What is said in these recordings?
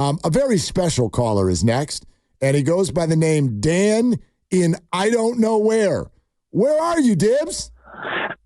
A very special caller is next, and he goes by the name Dan in I don't know where. Where are you, Dibs?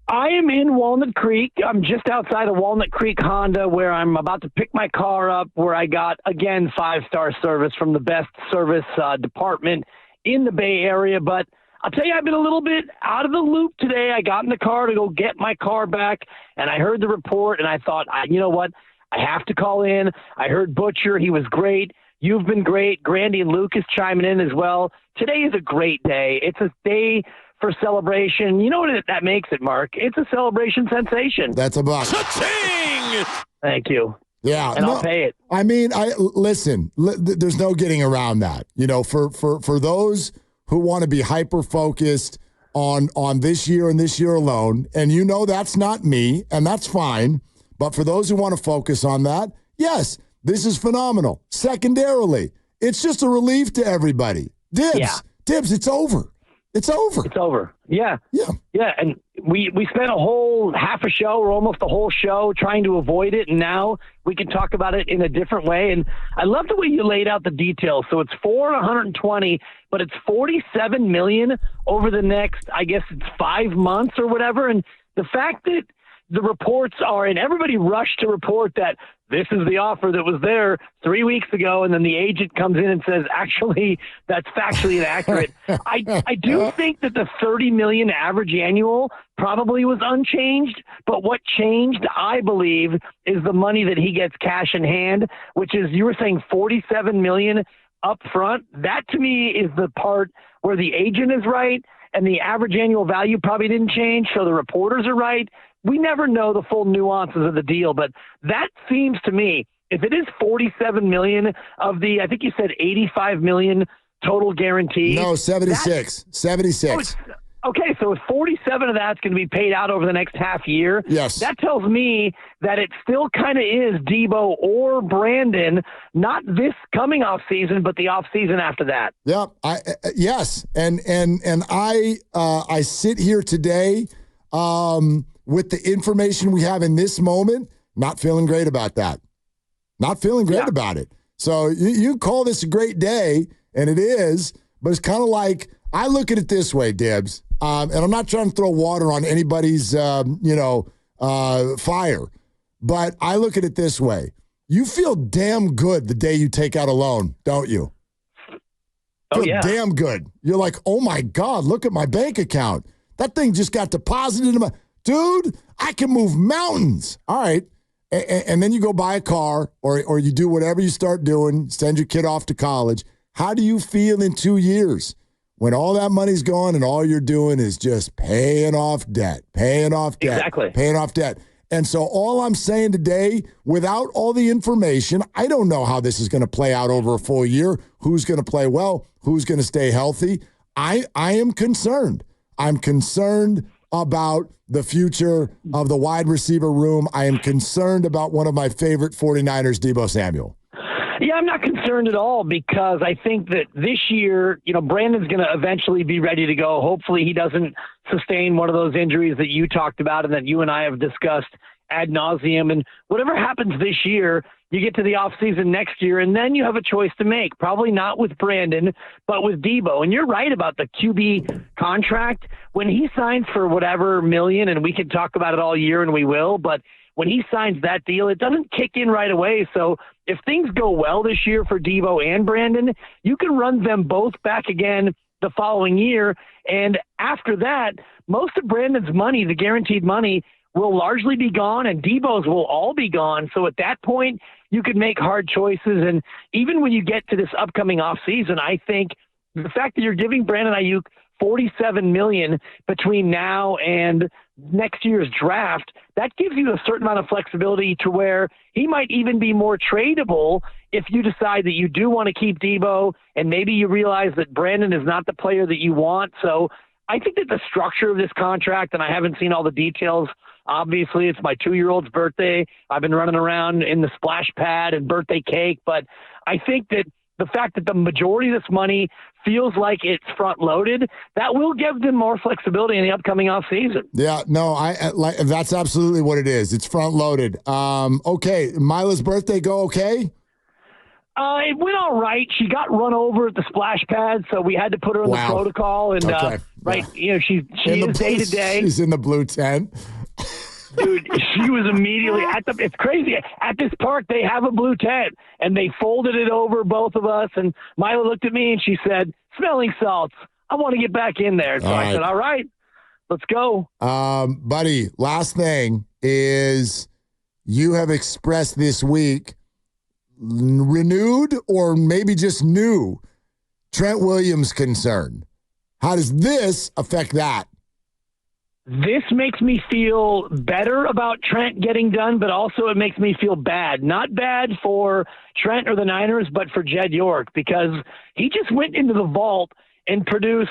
I am in Walnut Creek. I'm just outside of Walnut Creek Honda, where I'm about to pick my car up, where I got, again, 5-star service from the best service department in the Bay Area. But I'll tell you, I've been a little bit out of the loop today. I got in the car to go get my car back, and I heard the report, and I thought, you know what? I have to call in. I heard Butcher. He was great. You've been great. Grandy and Luke is chiming in as well. Today is a great day. It's a day for celebration. You know what that makes it, Mark? It's a celebration sensation. That's a buck. Cha-ching! Thank you. Yeah. And I'll pay it. I mean, listen, there's no getting around that. You know, for those who want to be hyper-focused on this year and this year alone, and you know that's not me, and that's fine. But for those who want to focus on that, yes, this is phenomenal. Secondarily, it's just a relief to everybody. Dibs, it's over. It's over. It's over. Yeah. Yeah. Yeah. And we spent a whole half a show or almost a whole show trying to avoid it. And now we can talk about it in a different way. And I love the way you laid out the details. So it's 120, but it's $47 million over the next, I guess it's 5 months or whatever. And the fact that the reports are, and everybody rushed to report that this is the offer that was there 3 weeks ago, and then the agent comes in and says, actually, that's factually inaccurate. I do think that the $30 million average annual probably was unchanged, but what changed, I believe, is the money that he gets cash in hand, which is, you were saying $47 million up front. That, to me, is the part where the agent is right, and the average annual value probably didn't change, so the reporters are right. We never know the full nuances of the deal, but that seems to me, if it is $47 million of the, I think you said $85 million total guarantee. No, 76. 76. Okay, so if 47 of that's going to be paid out over the next half year, yes, that tells me that it still kind of is Debo or Brandon, not this coming off season, but the off season after that. Yeah, yes, and I sit here today. With the information we have in this moment, not feeling great about that. Not feeling great about it. So you call this a great day, and it is, but it's kind of like, I look at it this way, Dibs, and I'm not trying to throw water on anybody's, fire, but I look at it this way. You feel damn good the day you take out a loan, don't you? Feel damn good. You're like, oh, my God, look at my bank account. That thing just got deposited into my... Dude, I can move mountains. All right. And then you go buy a car or you do whatever you start doing, send your kid off to college. How do you feel in 2 years when all that money's gone and all you're doing is just paying off debt? Exactly. Paying off debt. And so all I'm saying today, without all the information, I don't know how this is going to play out over a full year, who's going to play well, who's going to stay healthy. I am concerned. I'm concerned about the future of the wide receiver room. I am concerned about one of my favorite 49ers, Deebo Samuel. Yeah, I'm not concerned at all because I think that this year, Brandon's going to eventually be ready to go. Hopefully he doesn't sustain one of those injuries that you talked about and that you and I have discussed ad nauseum. And whatever happens this year, you get to the offseason next year, and then you have a choice to make. Probably not with Brandon, but with Debo. And you're right about the QB contract. When he signs for whatever million, and we can talk about it all year, and we will, but when he signs that deal, it doesn't kick in right away. So if things go well this year for Debo and Brandon, you can run them both back again the following year. And after that, most of Brandon's money, the guaranteed money, will largely be gone, and Debo's will all be gone. So at that point, you could make hard choices. And even when you get to this upcoming offseason, I think the fact that you're giving Brandon Aiyuk $47 million between now and next year's draft, that gives you a certain amount of flexibility to where he might even be more tradable if you decide that you do want to keep Debo and maybe you realize that Brandon is not the player that you want. So I think that the structure of this contract, and I haven't seen all the details, obviously it's my 2-year-old's birthday. I've been running around in the splash pad and birthday cake, but I think that the fact that the majority of this money feels like it's front-loaded, that will give them more flexibility in the upcoming offseason. Yeah, no, that's absolutely what it is. It's front-loaded. Okay, Mila's birthday go okay? It went all right. She got run over at the splash pad, so we had to put her in the protocol. And right, she is day to day. She's in the blue tent. Dude, she was immediately it's crazy. At this park, they have a blue tent, and they folded it over both of us. And Mila looked at me and she said, "Smelling salts. I want to get back in there." So I said, "All right, let's go." Buddy, last thing is you have expressed this week renewed or maybe just new Trent Williams concern. How does this affect that? This makes me feel better about Trent getting done, but also it makes me feel bad. Not bad for Trent or the Niners, but for Jed York, because he just went into the vault and produced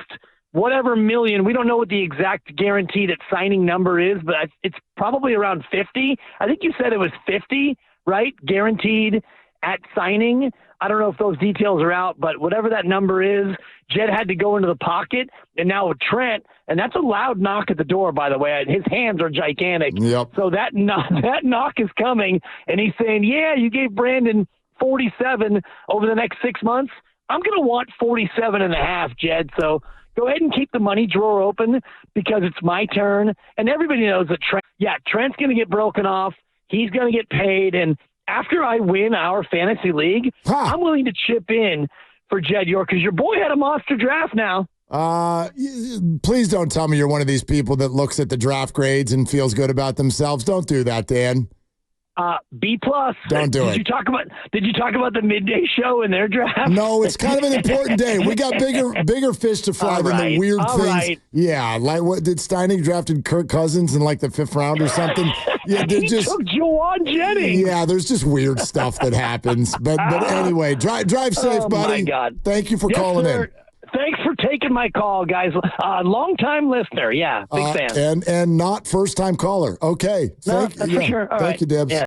whatever million. We don't know what the exact guaranteed at signing number is, but it's probably around 50. I think you said it was 50, right? Guaranteed at signing. I don't know if those details are out, but whatever that number is, Jed had to go into the pocket. And now with Trent, and that's a loud knock at the door, by the way. His hands are gigantic. Yep. So that knock is coming. And he's saying, yeah, you gave Brandon 47 over the next 6 months. I'm going to want 47 and a half, Jed. So go ahead and keep the money drawer open because it's my turn. And everybody knows that Trent's going to get broken off. He's going to get paid. And after I win our fantasy league, I'm willing to chip in for Jed York because your boy had a monster draft now. Please don't tell me you're one of these people that looks at the draft grades and feels good about themselves. Don't do that, Dan. B+. Don't do it. Did you talk about the midday show in their draft? No, it's kind of an important day. We got bigger fish to fry than the weird things. Right. Yeah, like what did Steinig drafted Kirk Cousins in like the 5th round or something? Yeah, he took Juwan Jennings. Yeah, there's just weird stuff that happens. But anyway, drive safe, buddy. My God. Thank you for calling in. Thanks for taking my call, guys. Long-time listener. Yeah, big fan. And not first-time caller. Okay. For sure. Thank you, Dibs. Yeah.